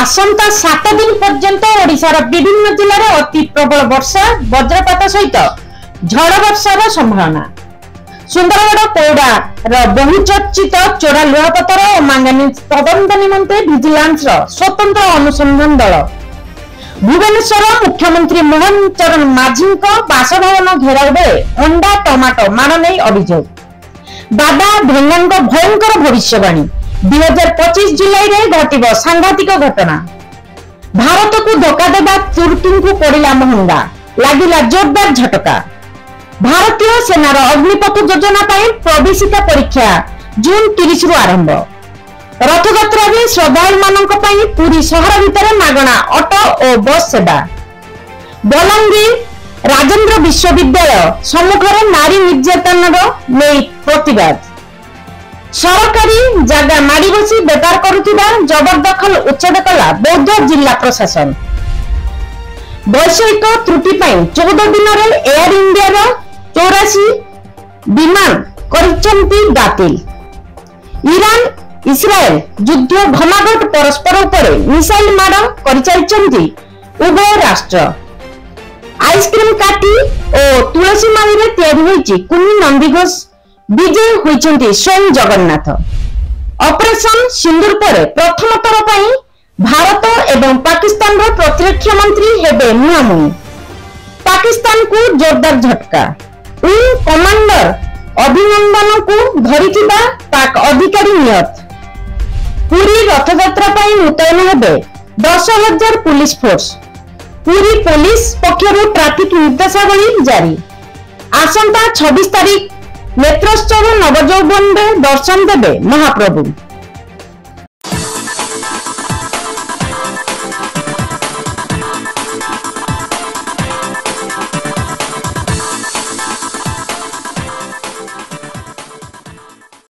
आसंता 7 दिन पर्यंत ओडिशार विभिन्न जिले में अति प्रबल वर्षा वज्रपात सहित झड़ वर्षार संभावना। सुंदरगढ़ पौड़ा बहुचर्चित चोरा लुहापतर और मांगानीज तदंत निमंते विजिलेंस स्वतंत्र अनुसंधान दल भुवनेश्वर मुख्यमंत्री मोहन चरण माझी बासभवन घेराव बेले अंडा टमाटो माड़ नहीं अभियोग। बाबा भेंगा भयंकर भविष्यवाणी 2025 जुलाई रे घटिब सांघातिक घटना। भारत को धोखा देवा तुर्की को पड़ा महंगा लगिला जोरदार झटका। भारतीय सेनार अग्निपथ योजना प्रवेशिका परीक्षा जून 30 रु आरंभ। रथयात्रा में श्रद्धालु मानक पुरी सहर भितर मागणा ऑटो और बस सेवा। बलांगीर राजेंद्र विश्वविद्यालय सम्मुखें नारी निर्यातन नहीं प्रतिवाद। सरकारी जगह माड़ी बसी बेपार करुथिबा जबरदखल उच्छेद कला बौद्ध जिला प्रशासन। वैषयिक त्रुटि 14 दिन में एयर इंडिया 84 विमान करिसेंती बातिल। ईरान इस्राएल युद्ध घमाघट परस्पर उपरे मिसाइल माड़ करिसेंती उभय राष्ट्र। आइसक्रीम काटी और तुलसी माली में तैयारी होईची कुनी नंदीघोष विजय होइचंती स्वयं जगन्नाथ। ऑपरेशन सिंदूर पर प्रथम थर पर भारत एवं पाकिस्तान प्रतिरक्षा मंत्री हेबे मुहांमुही। पाकिस्तान को जोरदार झटका। विंग कमांडर अभिनंदन को धरिथिबा पाक अधिकारी नियत। पुरी रथयात्रा पर मुतयन हेबे 10,000 पुलिस फोर्स। पुरी पुलिस पक्षरु ट्रैफिक निर्देशावली जारी। आसंता 26 तारीख नेत्रोत्सव नवजौबन दर्शन देवे महाप्रभु।